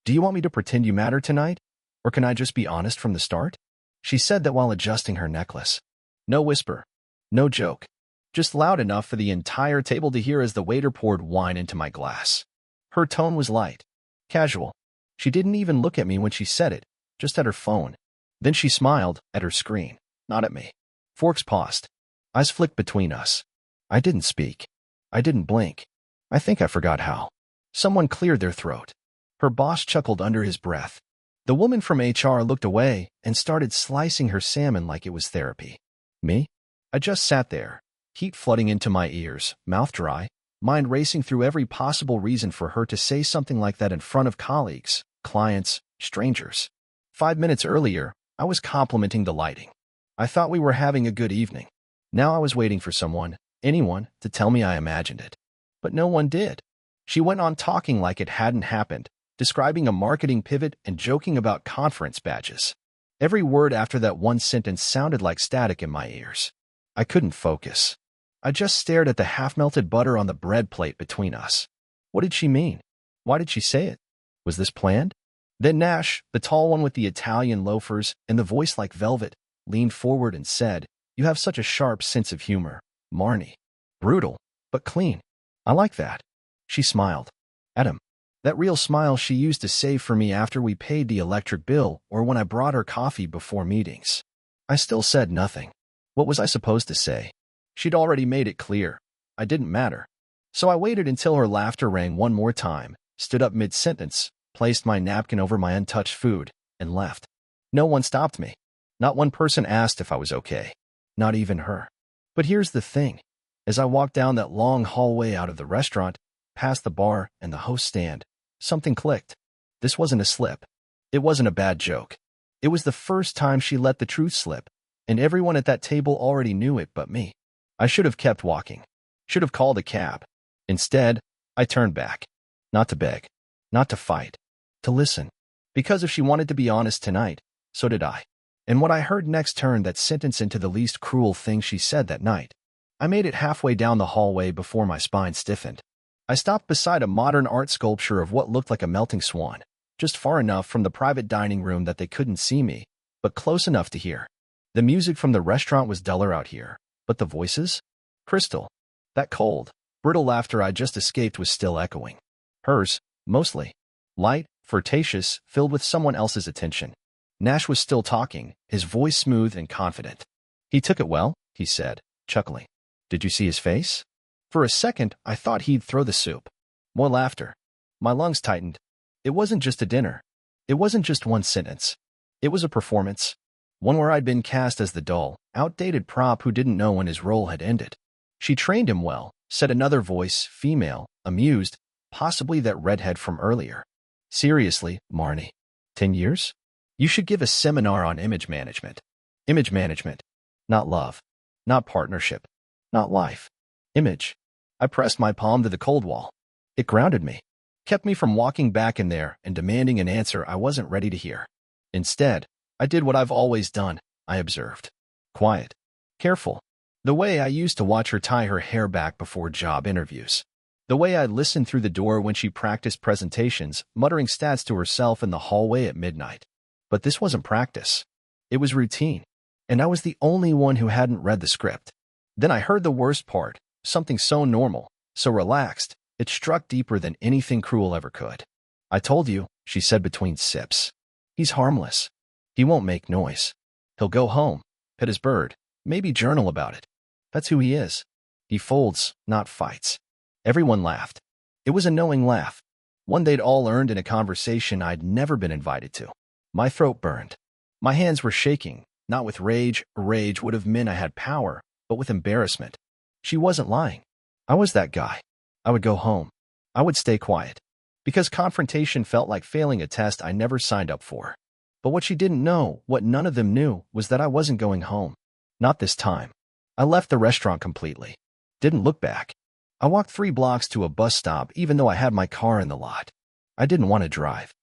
Do you want me to pretend you matter tonight? Or can I just be honest from the start? She said that while adjusting her necklace. No whisper. No joke. Just loud enough for the entire table to hear as the waiter poured wine into my glass. Her tone was light. Casual. She didn't even look at me when she said it, just at her phone. Then she smiled at her screen, not at me. Forks paused. Eyes flicked between us. I didn't speak. I didn't blink. I think I forgot how. Someone cleared their throat. Her boss chuckled under his breath. The woman from HR looked away and started slicing her salmon like it was therapy. Me? I just sat there, heat flooding into my ears, mouth dry, mind racing through every possible reason for her to say something like that in front of colleagues, clients, strangers. 5 minutes earlier, I was complimenting the lighting. I thought we were having a good evening. Now I was waiting for someone, anyone, to tell me I imagined it. But no one did. She went on talking like it hadn't happened, describing a marketing pivot and joking about conference badges. Every word after that one sentence sounded like static in my ears. I couldn't focus. I just stared at the half-melted butter on the bread plate between us. What did she mean? Why did she say it? Was this planned? Then Nash, the tall one with the Italian loafers and the voice like velvet, leaned forward and said, "You have such a sharp sense of humor, Marnie. Brutal, but clean. I like that." She smiled. At him. That real smile she used to save for me after we paid the electric bill or when I brought her coffee before meetings. I still said nothing. What was I supposed to say? She'd already made it clear. I didn't matter. So I waited until her laughter rang one more time, stood up mid-sentence, placed my napkin over my untouched food, and left. No one stopped me. Not one person asked if I was okay. Not even her. But here's the thing. As I walked down that long hallway out of the restaurant, past the bar and the host stand, something clicked. This wasn't a slip. It wasn't a bad joke. It was the first time she let the truth slip, and everyone at that table already knew it but me. I should have kept walking. Should have called a cab. Instead, I turned back. Not to beg. Not to fight. To listen. Because if she wanted to be honest tonight, so did I. And what I heard next turned that sentence into the least cruel thing she said that night. I made it halfway down the hallway before my spine stiffened. I stopped beside a modern art sculpture of what looked like a melting swan, just far enough from the private dining room that they couldn't see me, but close enough to hear. The music from the restaurant was duller out here, but the voices? Crystal. That cold, brittle laughter I just escaped was still echoing. Hers, mostly. Light, flirtatious, filled with someone else's attention. Nash was still talking, his voice smooth and confident. "He took it well," he said, chuckling. "Did you see his face?" For a second, I thought he'd throw the soup. More laughter. My lungs tightened. It wasn't just a dinner. It wasn't just one sentence. It was a performance. One where I'd been cast as the dull, outdated prop who didn't know when his role had ended. "She trained him well," said another voice, female, amused, possibly that redhead from earlier. "Seriously, Marnie. 10 years? You should give a seminar on image management." Image management. Not love. Not partnership. Not life. Image. I pressed my palm to the cold wall. It grounded me. Kept me from walking back in there and demanding an answer I wasn't ready to hear. Instead, I did what I've always done, I observed. Quiet. Careful. The way I used to watch her tie her hair back before job interviews. The way I listened through the door when she practiced presentations, muttering stats to herself in the hallway at midnight. But this wasn't practice. It was routine. And I was the only one who hadn't read the script. Then I heard the worst part, something so normal, so relaxed, it struck deeper than anything cruel ever could. "I told you," she said between sips. "He's harmless. He won't make noise. He'll go home, pet his bird, maybe journal about it. That's who he is. He folds, not fights." Everyone laughed. It was a knowing laugh, one they'd all earned in a conversation I'd never been invited to. My throat burned. My hands were shaking, not with rage. Rage would have meant I had power, but with embarrassment. She wasn't lying. I was that guy. I would go home. I would stay quiet. Because confrontation felt like failing a test I never signed up for. But what she didn't know, what none of them knew, was that I wasn't going home. Not this time. I left the restaurant completely. Didn't look back. I walked 3 blocks to a bus stop even though I had my car in the lot. I didn't want to drive.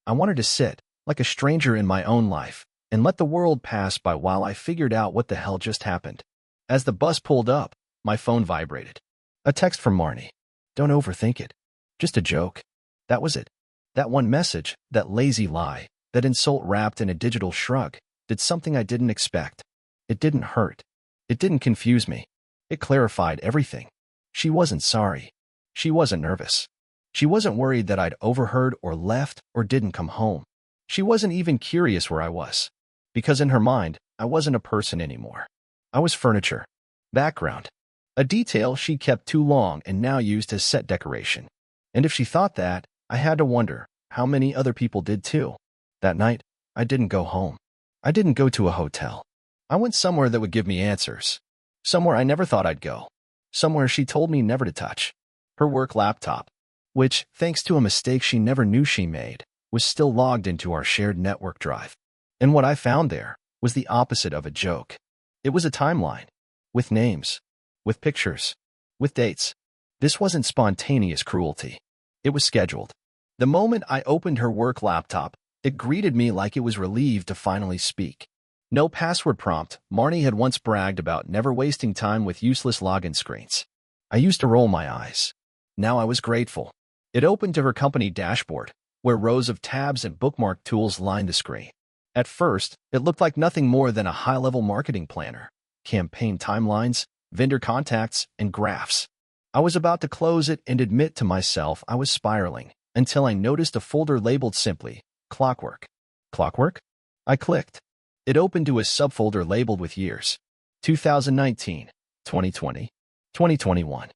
I wanted to sit, like a stranger in my own life, and let the world pass by while I figured out what the hell just happened. As the bus pulled up, my phone vibrated. A text from Marnie. "Don't overthink it. Just a joke." That was it. That one message, that lazy lie, that insult wrapped in a digital shrug, did something I didn't expect. It didn't hurt. It didn't confuse me. It clarified everything. She wasn't sorry. She wasn't nervous. She wasn't worried that I'd overheard or left or didn't come home. She wasn't even curious where I was. Because in her mind, I wasn't a person anymore. I was furniture. Background. A detail she kept too long and now used as set decoration. And if she thought that, I had to wonder how many other people did too. That night, I didn't go home. I didn't go to a hotel. I went somewhere that would give me answers. Somewhere I never thought I'd go. Somewhere she told me never to touch. Her work laptop, which, thanks to a mistake she never knew she made, was still logged into our shared network drive. And what I found there was the opposite of a joke. It was a timeline. With names. With pictures. With dates. This wasn't spontaneous cruelty. It was scheduled. The moment I opened her work laptop, it greeted me like it was relieved to finally speak. No password prompt. Marnie had once bragged about never wasting time with useless login screens. I used to roll my eyes. Now I was grateful. It opened to her company dashboard, where rows of tabs and bookmark tools lined the screen. At first, it looked like nothing more than a high-level marketing planner, campaign timelines, vendor contacts, and graphs. I was about to close it and admit to myself I was spiraling, until I noticed a folder labeled simply, Clockwork. Clockwork? I clicked. It opened to a subfolder labeled with years. 2019, 2020, 2021.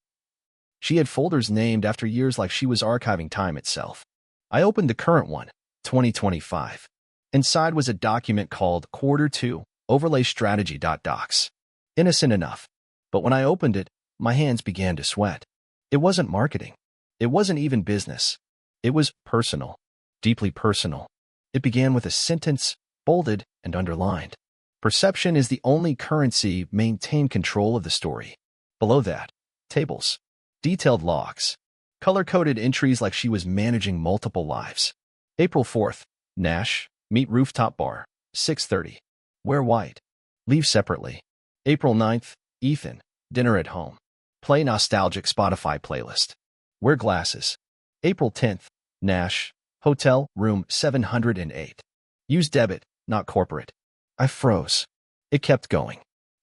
She had folders named after years like she was archiving time itself. I opened the current one, 2025. Inside was a document called Quarter 2, Overlay Strategy.docs. Innocent enough. But when I opened it, my hands began to sweat. It wasn't marketing. It wasn't even business. It was personal. Deeply personal. It began with a sentence, bolded and underlined. Perception is the only currency. Maintain control of the story. Below that, tables. Detailed logs. Color-coded entries like she was managing multiple lives. April 4th, Nash, meet rooftop bar, 6:30. Wear white. Leave separately. April 9th, Ethan, dinner at home. Play nostalgic Spotify playlist. Wear glasses. April 10th, Nash, hotel, room 708. Use debit, not corporate. I froze. It kept going.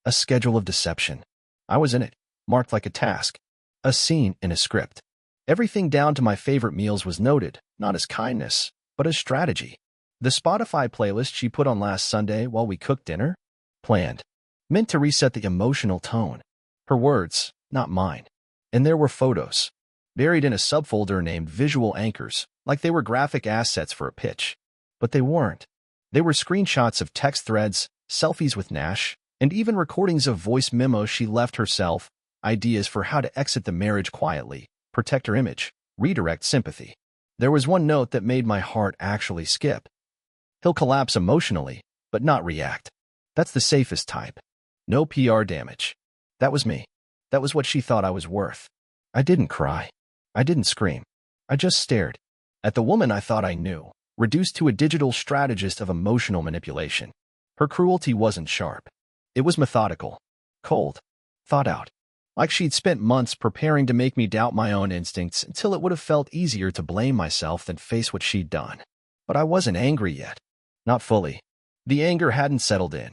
A schedule of deception. I was in it, marked like a task. A scene in a script. Everything down to my favorite meals was noted, not as kindness, but as strategy. The Spotify playlist she put on last Sunday while we cooked dinner? Planned. Meant to reset the emotional tone. Her words, not mine. And there were photos. Buried in a subfolder named Visual Anchors, like they were graphic assets for a pitch. But they weren't. They were screenshots of text threads, selfies with Nash, and even recordings of voice memos she left herself, ideas for how to exit the marriage quietly, protect her image, redirect sympathy. There was one note that made my heart actually skip. He'll collapse emotionally, but not react. That's the safest type. No PR damage. That was me. That was what she thought I was worth. I didn't cry. I didn't scream. I just stared at the woman I thought I knew, reduced to a digital strategist of emotional manipulation. Her cruelty wasn't sharp. It was methodical, cold, thought out. Like she'd spent months preparing to make me doubt my own instincts until it would have felt easier to blame myself than face what she'd done. But I wasn't angry yet. Not fully. The anger hadn't settled in.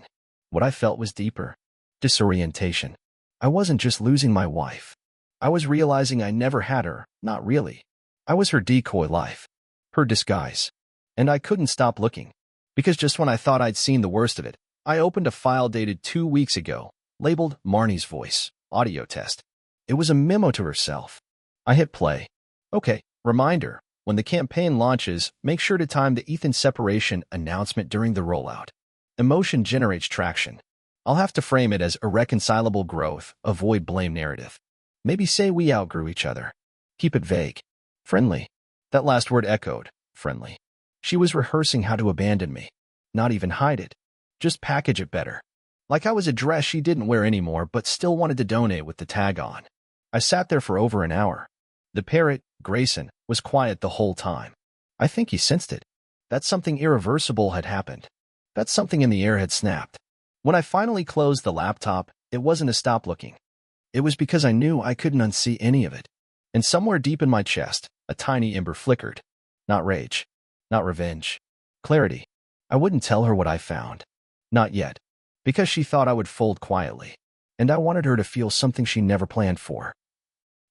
What I felt was deeper. Disorientation. I wasn't just losing my wife. I was realizing I never had her, not really. I was her decoy life. Her disguise. And I couldn't stop looking. Because just when I thought I'd seen the worst of it, I opened a file dated 2 weeks ago, labeled Marnie's Voice. Audio test. It was a memo to herself. I hit play. Okay, reminder, when the campaign launches, make sure to time the Ethan separation announcement during the rollout. Emotion generates traction. I'll have to frame it as irreconcilable growth, avoid blame narrative. Maybe say we outgrew each other. Keep it vague. Friendly. That last word echoed, friendly. She was rehearsing how to abandon me. Not even hide it. Just package it better. Like I was a dress she didn't wear anymore but still wanted to donate with the tag on. I sat there for over an hour. The parrot, Grayson, was quiet the whole time. I think he sensed it. That something irreversible had happened. That something in the air had snapped. When I finally closed the laptop, it wasn't to stop looking. It was because I knew I couldn't unsee any of it. And somewhere deep in my chest, a tiny ember flickered. Not rage. Not revenge. Clarity. I wouldn't tell her what I found. Not yet. Because she thought I would fold quietly. And I wanted her to feel something she never planned for.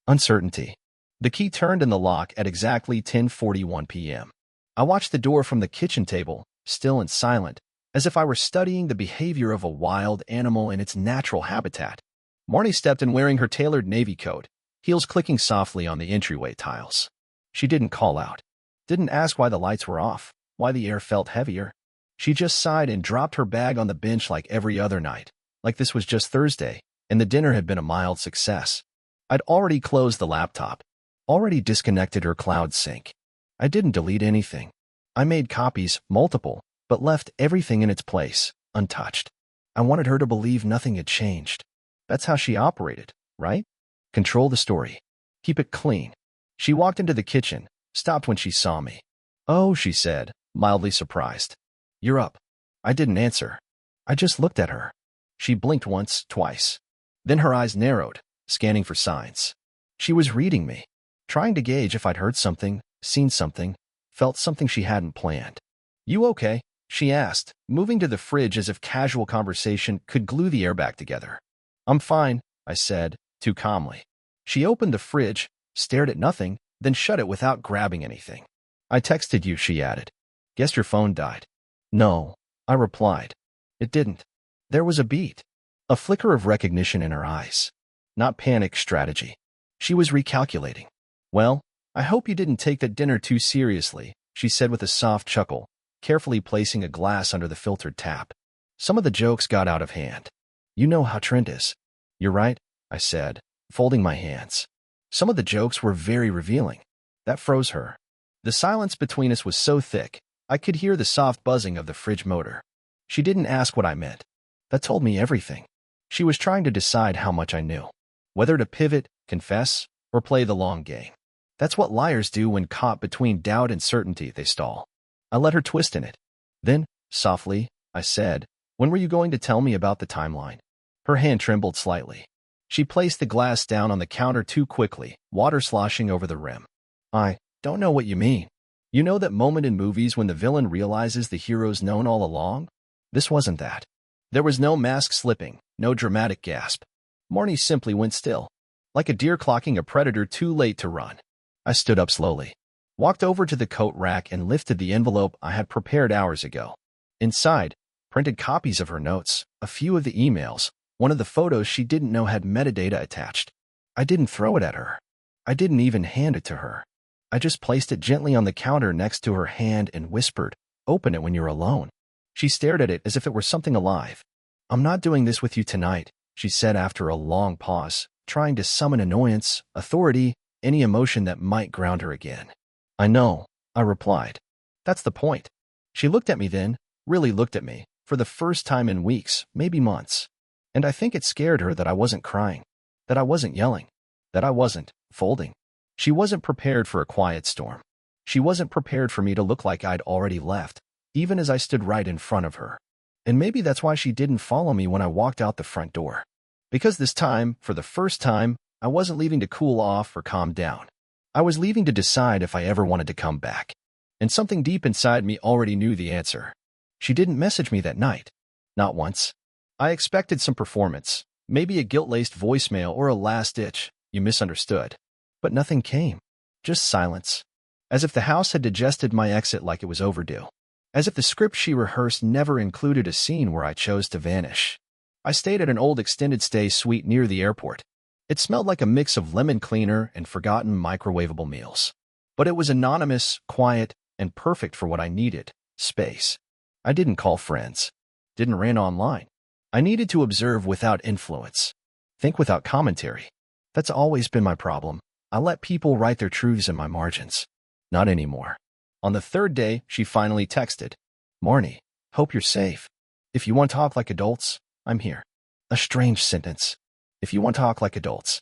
Uncertainty. The key turned in the lock at exactly 10:41 p.m. I watched the door from the kitchen table, still and silent, as if I were studying the behavior of a wild animal in its natural habitat. Marnie stepped in wearing her tailored navy coat, heels clicking softly on the entryway tiles. She didn't call out. Didn't ask why the lights were off, why the air felt heavier. She just sighed and dropped her bag on the bench like every other night, like this was just Thursday, and the dinner had been a mild success. I'd already closed the laptop, already disconnected her cloud sync. I didn't delete anything. I made copies, multiple, but left everything in its place, untouched. I wanted her to believe nothing had changed. That's how she operated, right? Control the story. Keep it clean. She walked into the kitchen, stopped when she saw me. "Oh," she said, mildly surprised. "You're up." I didn't answer. I just looked at her. She blinked once, twice. Then her eyes narrowed, scanning for signs. She was reading me, trying to gauge if I'd heard something, seen something, felt something she hadn't planned. "You okay?" she asked, moving to the fridge as if casual conversation could glue the air back together. "I'm fine," I said, too calmly. She opened the fridge, stared at nothing, then shut it without grabbing anything. "I texted you," she added. "Guess your phone died." "No," I replied. "It didn't." There was a beat, a flicker of recognition in her eyes. Not panic, strategy. She was recalculating. "Well, I hope you didn't take that dinner too seriously," she said with a soft chuckle, carefully placing a glass under the filtered tap. "Some of the jokes got out of hand. You know how Trent is." "You're right," I said, folding my hands. Some of the jokes were very revealing. That froze her. The silence between us was so thick, I could hear the soft buzzing of the fridge motor. She didn't ask what I meant. That told me everything. She was trying to decide how much I knew. Whether to pivot, confess, or play the long game. That's what liars do when caught between doubt and certainty. They stall. I let her twist in it. Then, softly, I said, "When were you going to tell me about the timeline?" Her hand trembled slightly. She placed the glass down on the counter too quickly, water sloshing over the rim. "I don't know what you mean." You know that moment in movies when the villain realizes the hero's known all along? This wasn't that. There was no mask slipping, no dramatic gasp. Marnie simply went still, like a deer clocking a predator too late to run. I stood up slowly, walked over to the coat rack and lifted the envelope I had prepared hours ago. Inside, printed copies of her notes, a few of the emails, one of the photos she didn't know had metadata attached. I didn't throw it at her. I didn't even hand it to her. I just placed it gently on the counter next to her hand and whispered, "Open it when you're alone." She stared at it as if it were something alive. "I'm not doing this with you tonight," she said after a long pause, trying to summon annoyance, authority, any emotion that might ground her again. "I know," I replied. "That's the point." She looked at me then, really looked at me, for the first time in weeks, maybe months. And I think it scared her that I wasn't crying, that I wasn't yelling, that I wasn't folding. She wasn't prepared for a quiet storm. She wasn't prepared for me to look like I'd already left, even as I stood right in front of her. And maybe that's why she didn't follow me when I walked out the front door. Because this time, for the first time, I wasn't leaving to cool off or calm down. I was leaving to decide if I ever wanted to come back. And something deep inside me already knew the answer. She didn't message me that night. Not once. I expected some performance, maybe a guilt-laced voicemail or a last-ditch, "You misunderstood." But nothing came. Just silence. As if the house had digested my exit like it was overdue. As if the script she rehearsed never included a scene where I chose to vanish. I stayed at an old extended stay suite near the airport. It smelled like a mix of lemon cleaner and forgotten microwavable meals. But it was anonymous, quiet, and perfect for what I needed, space. I didn't call friends. Didn't rant online. I needed to observe without influence. Think without commentary. That's always been my problem. I let people write their truths in my margins. Not anymore. On the third day, she finally texted, "Marnie, hope you're safe. If you want to talk like adults, I'm here." A strange sentence. If you want to talk like adults.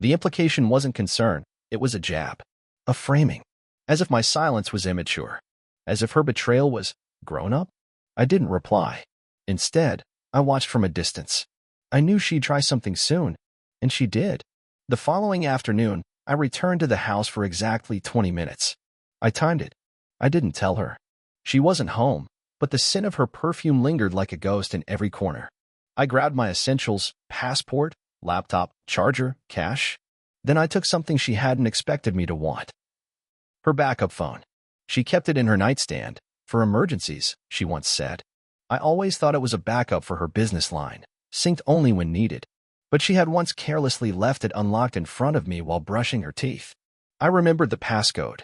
The implication wasn't concern, it was a jab. A framing. As if my silence was immature. As if her betrayal was grown up. I didn't reply. Instead, I watched from a distance. I knew she'd try something soon, and she did. The following afternoon, I returned to the house for exactly 20 minutes. I timed it. I didn't tell her. She wasn't home, but the scent of her perfume lingered like a ghost in every corner. I grabbed my essentials, passport, laptop, charger, cash. Then I took something she hadn't expected me to want. Her backup phone. She kept it in her nightstand, for emergencies, she once said. I always thought it was a backup for her business line, synced only when needed. But she had once carelessly left it unlocked in front of me while brushing her teeth. I remembered the passcode.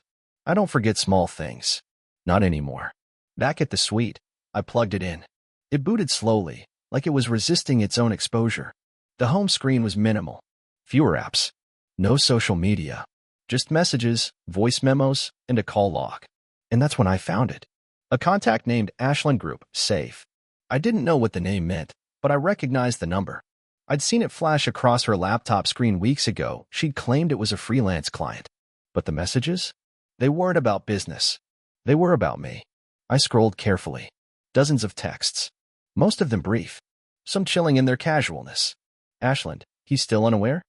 I don't forget small things. Not anymore. Back at the suite, I plugged it in. It booted slowly, like it was resisting its own exposure. The home screen was minimal. Fewer apps. No social media. Just messages, voice memos, and a call log. And that's when I found it. A contact named Ashland Group, safe. I didn't know what the name meant, but I recognized the number. I'd seen it flash across her laptop screen weeks ago. She'd claimed it was a freelance client. But the messages? They weren't about business. They were about me. I scrolled carefully. Dozens of texts. Most of them brief. Some chilling in their casualness. Ashland, he's still unaware?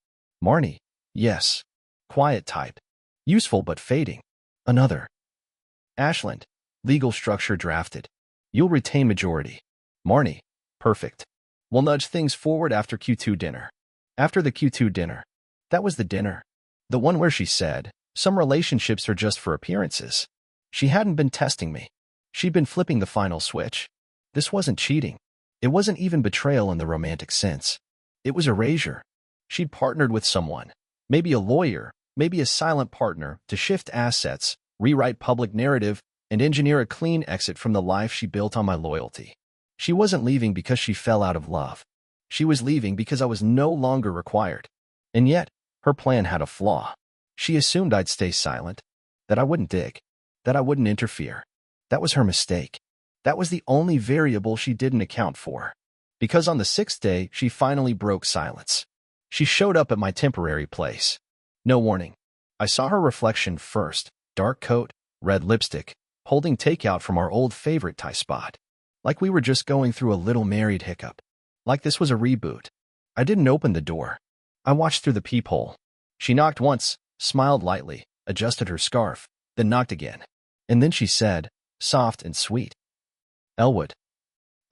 Marnie, yes. Quiet type. Useful but fading. Another. Ashland, legal structure drafted. You'll retain majority. Marnie, perfect. We'll nudge things forward after Q2 dinner. After the Q2 dinner. That was the dinner. The one where she said, some relationships are just for appearances. She hadn't been testing me. She'd been flipping the final switch. This wasn't cheating. It wasn't even betrayal in the romantic sense. It was erasure. She'd partnered with someone, maybe a lawyer, maybe a silent partner, to shift assets, rewrite public narrative, and engineer a clean exit from the life she built on my loyalty. She wasn't leaving because she fell out of love. She was leaving because I was no longer required. And yet, her plan had a flaw. She assumed I'd stay silent, that I wouldn't dig, that I wouldn't interfere. That was her mistake. That was the only variable she didn't account for. Because on the sixth day, she finally broke silence. She showed up at my temporary place. No warning. I saw her reflection first, dark coat, red lipstick, holding takeout from our old favorite Thai spot. Like we were just going through a little married hiccup. Like this was a reboot. I didn't open the door. I watched through the peephole. She knocked once, smiled lightly, adjusted her scarf, then knocked again. And then she said, soft and sweet, Elwood,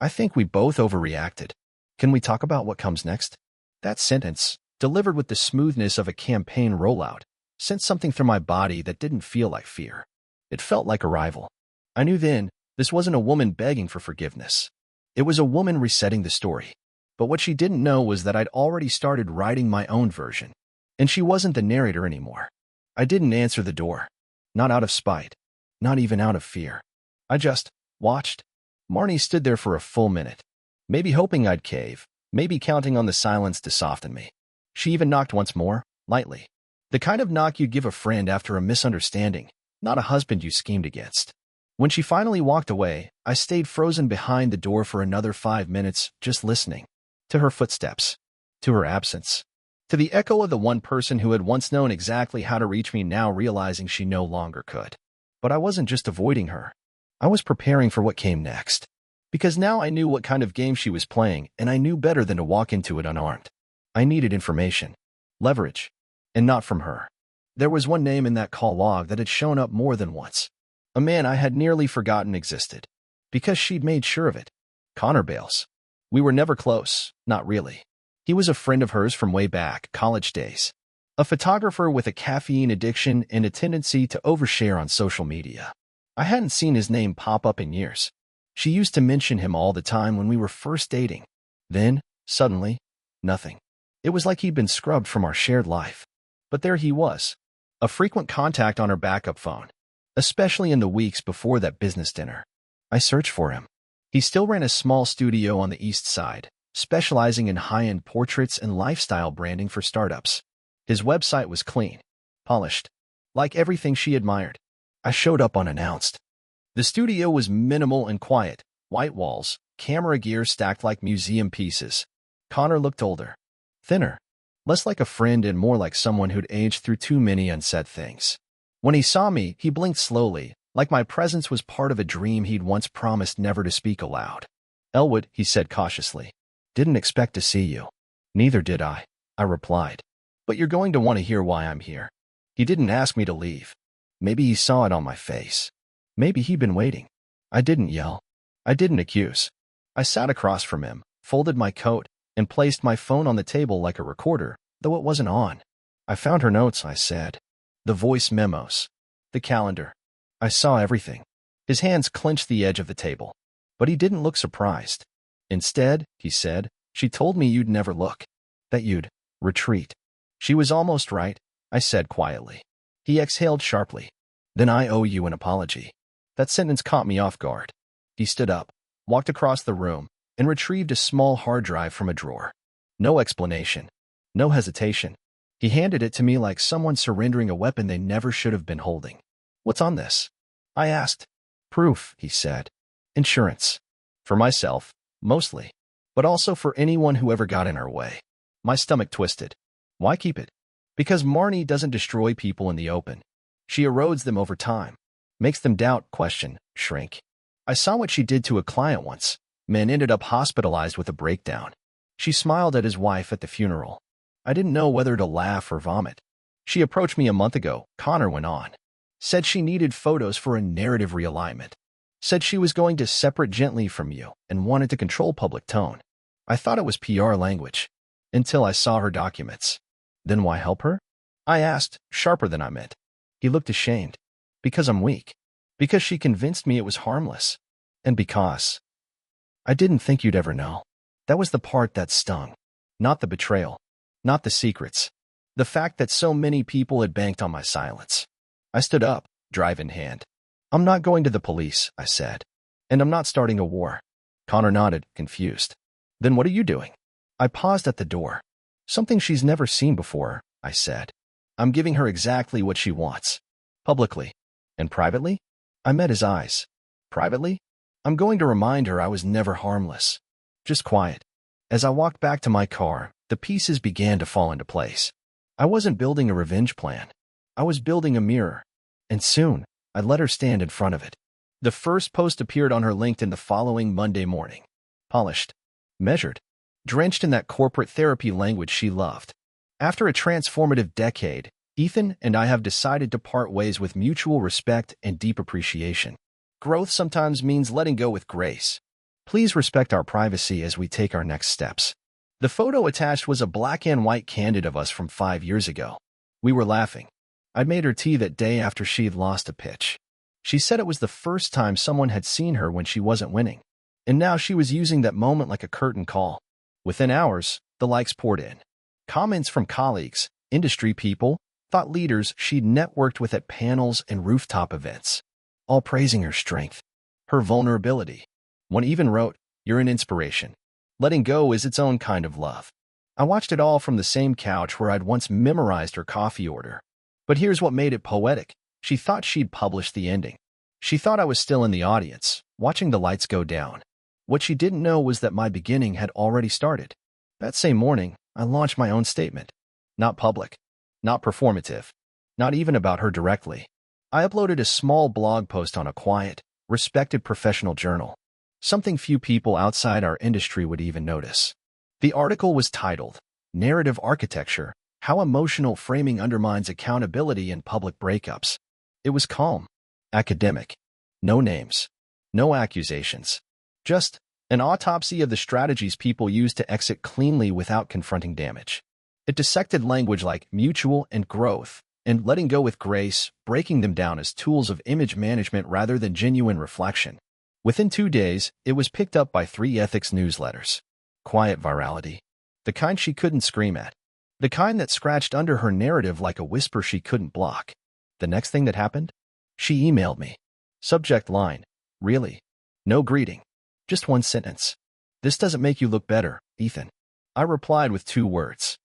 I think we both overreacted. Can we talk about what comes next? That sentence, delivered with the smoothness of a campaign rollout, sent something through my body that didn't feel like fear. It felt like arrival. I knew then this wasn't a woman begging for forgiveness. It was a woman resetting the story. But what she didn't know was that I'd already started writing my own version. And she wasn't the narrator anymore. I didn't answer the door. Not out of spite. Not even out of fear. I just watched. Marnie stood there for a full minute. Maybe hoping I'd cave. Maybe counting on the silence to soften me. She even knocked once more, lightly. The kind of knock you'd give a friend after a misunderstanding, not a husband you schemed against. When she finally walked away, I stayed frozen behind the door for another 5 minutes, just listening. To her footsteps. To her absence. To the echo of the one person who had once known exactly how to reach me, now realizing she no longer could. But I wasn't just avoiding her. I was preparing for what came next. Because now I knew what kind of game she was playing, and I knew better than to walk into it unarmed. I needed information. Leverage. And not from her. There was one name in that call log that had shown up more than once. A man I had nearly forgotten existed. Because she'd made sure of it. Connor Bales. We were never close, not really. He was a friend of hers from way back, college days. A photographer with a caffeine addiction and a tendency to overshare on social media. I hadn't seen his name pop up in years. She used to mention him all the time when we were first dating. Then, suddenly, nothing. It was like he'd been scrubbed from our shared life. But there he was. A frequent contact on her backup phone. Especially in the weeks before that business dinner. I searched for him. He still ran a small studio on the east side, specializing in high-end portraits and lifestyle branding for startups. His website was clean, polished, like everything she admired. I showed up unannounced. The studio was minimal and quiet, white walls, camera gear stacked like museum pieces. Connor looked older, thinner, less like a friend and more like someone who'd aged through too many unsaid things. When he saw me, he blinked slowly, like my presence was part of a dream he'd once promised never to speak aloud. Elwood, he said cautiously. Didn't expect to see you. Neither did I replied. But you're going to want to hear why I'm here. He didn't ask me to leave. Maybe he saw it on my face. Maybe he'd been waiting. I didn't yell. I didn't accuse. I sat across from him, folded my coat, and placed my phone on the table like a recorder, though it wasn't on. I found her notes, I said. The voice memos. The calendar. I saw everything. His hands clenched the edge of the table. But he didn't look surprised. Instead, he said, she told me you'd never look. That you'd retreat. She was almost right, I said quietly. He exhaled sharply. Then I owe you an apology. That sentence caught me off guard. He stood up, walked across the room, and retrieved a small hard drive from a drawer. No explanation. No hesitation. He handed it to me like someone surrendering a weapon they never should have been holding. What's on this? I asked. Proof, he said. Insurance. For myself, mostly. But also for anyone who ever got in our way. My stomach twisted. Why keep it? Because Marnie doesn't destroy people in the open. She erodes them over time. Makes them doubt, question, shrink. I saw what she did to a client once. Man ended up hospitalized with a breakdown. She smiled at his wife at the funeral. I didn't know whether to laugh or vomit. She approached me a month ago, Connor went on. Said she needed photos for a narrative realignment. Said she was going to separate gently from you and wanted to control public tone. I thought it was PR language. Until I saw her documents. Then why help her? I asked, sharper than I meant. He looked ashamed. Because I'm weak. Because she convinced me it was harmless. And because I didn't think you'd ever know. That was the part that stung. Not the betrayal. Not the secrets. The fact that so many people had banked on my silence. I stood up, drive in hand. I'm not going to the police, I said. And I'm not starting a war. Connor nodded, confused. Then what are you doing? I paused at the door. Something she's never seen before, I said. I'm giving her exactly what she wants. Publicly. And privately? I met his eyes. Privately? I'm going to remind her I was never harmless. Just quiet. As I walked back to my car, the pieces began to fall into place. I wasn't building a revenge plan. I was building a mirror. And soon, I let her stand in front of it. The first post appeared on her LinkedIn the following Monday morning. Polished. Measured. Drenched in that corporate therapy language she loved. After a transformative decade, Ethan and I have decided to part ways with mutual respect and deep appreciation. Growth sometimes means letting go with grace. Please respect our privacy as we take our next steps. The photo attached was a black and white candid of us from 5 years ago. We were laughing. I'd made her tea that day after she'd lost a pitch. She said it was the first time someone had seen her when she wasn't winning. And now she was using that moment like a curtain call. Within hours, the likes poured in. Comments from colleagues, industry people, thought leaders she'd networked with at panels and rooftop events. All praising her strength. Her vulnerability. One even wrote, "You're an inspiration. Letting go is its own kind of love." I watched it all from the same couch where I'd once memorized her coffee order. But here's what made it poetic. She thought she'd published the ending. She thought I was still in the audience, watching the lights go down. What she didn't know was that my beginning had already started. That same morning, I launched my own statement. Not public. Not performative. Not even about her directly. I uploaded a small blog post on a quiet, respected professional journal. Something few people outside our industry would even notice. The article was titled, Narrative Architecture, How Emotional Framing Undermines Accountability in Public Breakups. It was calm. Academic. No names. No accusations. Just an autopsy of the strategies people use to exit cleanly without confronting damage. It dissected language like mutual and growth, and letting go with grace, breaking them down as tools of image management rather than genuine reflection. Within 2 days, it was picked up by 3 ethics newsletters. Quiet virality. The kind she couldn't scream at. The kind that scratched under her narrative like a whisper she couldn't block. The next thing that happened? She emailed me. Subject line, "Really? No greeting. Just one sentence. This doesn't make you look better, Ethan." I replied with 2 words.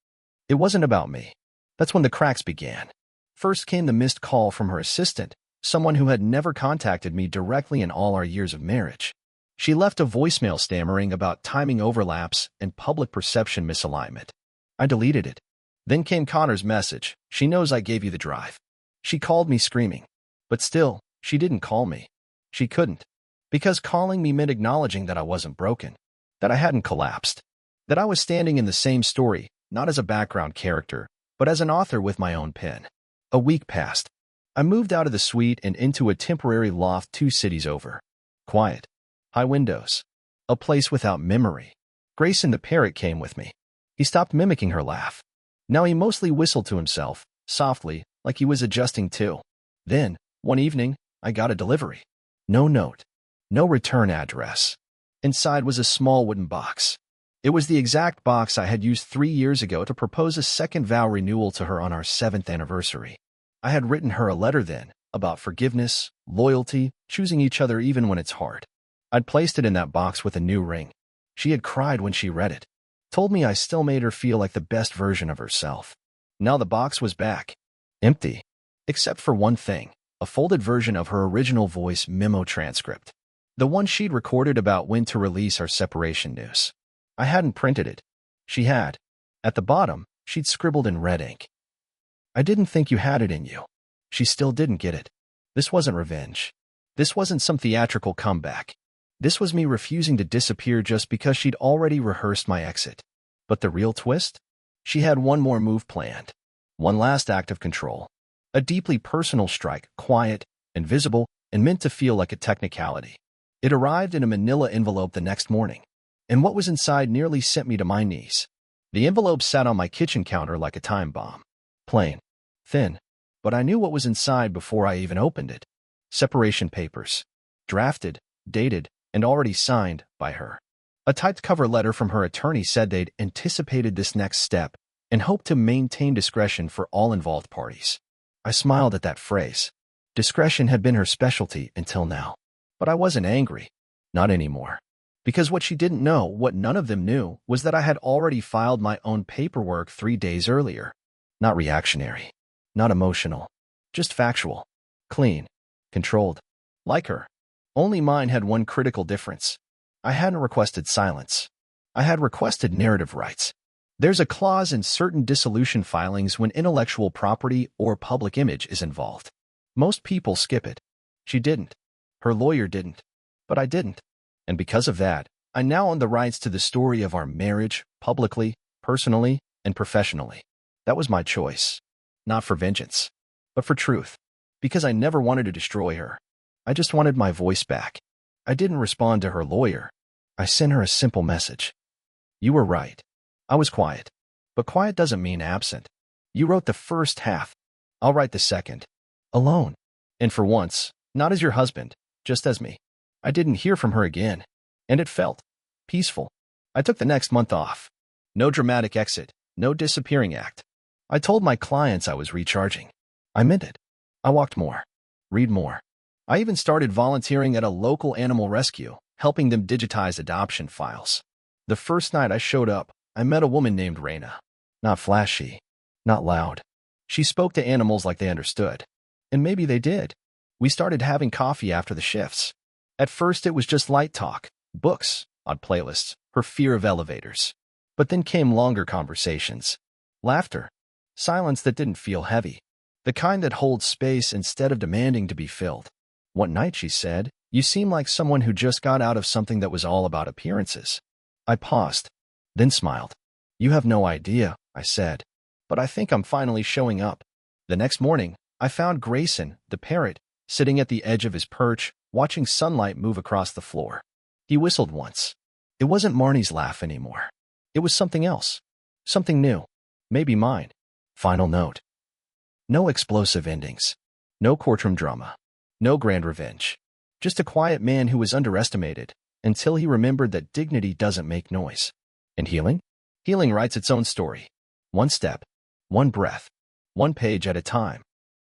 It wasn't about me. That's when the cracks began. First came the missed call from her assistant, someone who had never contacted me directly in all our years of marriage. She left a voicemail stammering about timing overlaps and public perception misalignment. I deleted it. Then came Connor's message. She knows I gave you the drive. She called me screaming. But still, she didn't call me. She couldn't. Because calling me meant acknowledging that I wasn't broken. That I hadn't collapsed. That I was standing in the same story, not as a background character, but as an author with my own pen. A week passed. I moved out of the suite and into a temporary loft 2 cities over. Quiet. High windows. A place without memory. Grayson the parrot came with me. He stopped mimicking her laugh. Now he mostly whistled to himself, softly, like he was adjusting too. Then, one evening, I got a delivery. No note. No return address. Inside was a small wooden box. It was the exact box I had used 3 years ago to propose a second vow renewal to her on our 7th anniversary. I had written her a letter then, about forgiveness, loyalty, choosing each other even when it's hard. I'd placed it in that box with a new ring. She had cried when she read it. Told me I still made her feel like the best version of herself. Now the box was back. Empty. Except for one thing, a folded version of her original voice memo transcript. The one she'd recorded about when to release our separation news. I hadn't printed it. She had. At the bottom, she'd scribbled in red ink. I didn't think you had it in you. She still didn't get it. This wasn't revenge. This wasn't some theatrical comeback. This was me refusing to disappear just because she'd already rehearsed my exit. But the real twist? She had one more move planned. One last act of control. A deeply personal strike, quiet, invisible, and meant to feel like a technicality. It arrived in a manila envelope the next morning, and what was inside nearly sent me to my knees. The envelope sat on my kitchen counter like a time bomb. Plain. Thin. But I knew what was inside before I even opened it. Separation papers. Drafted, dated, and already signed by her. A typed cover letter from her attorney said they'd anticipated this next step and hoped to maintain discretion for all involved parties. I smiled at that phrase. Discretion had been her specialty until now. But I wasn't angry. Not anymore. Because what she didn't know, what none of them knew, was that I had already filed my own paperwork 3 days earlier. Not reactionary. Not emotional. Just factual. Clean. Controlled. Like her. Only mine had one critical difference. I hadn't requested silence. I had requested narrative rights. There's a clause in certain dissolution filings when intellectual property or public image is involved. Most people skip it. She didn't. Her lawyer didn't. But I didn't. And because of that, I now own the rights to the story of our marriage, publicly, personally, and professionally. That was my choice. Not for vengeance, but for truth. Because I never wanted to destroy her. I just wanted my voice back. I didn't respond to her lawyer. I sent her a simple message. You were right. I was quiet. But quiet doesn't mean absent. You wrote the first half. I'll write the second. Alone. And for once, not as your husband, just as me. I didn't hear from her again. And it felt peaceful. I took the next month off. No dramatic exit. No disappearing act. I told my clients I was recharging. I meant it. I walked more. Read more. I even started volunteering at a local animal rescue, helping them digitize adoption files. The first night I showed up, I met a woman named Raina. Not flashy. Not loud. She spoke to animals like they understood. And maybe they did. We started having coffee after the shifts. At first it was just light talk, books, odd playlists, her fear of elevators. But then came longer conversations. Laughter. Silence that didn't feel heavy. The kind that holds space instead of demanding to be filled. One night she said, "You seem like someone who just got out of something that was all about appearances." I paused, then smiled. "You have no idea," I said. "But I think I'm finally showing up." The next morning, I found Grayson, the parrot, sitting at the edge of his perch, watching sunlight move across the floor. He whistled once. It wasn't Marnie's laugh anymore. It was something else. Something new. Maybe mine. Final note. No explosive endings. No courtroom drama. No grand revenge. Just a quiet man who was underestimated until he remembered that dignity doesn't make noise. And healing? Healing writes its own story. One step. One breath. One page at a time.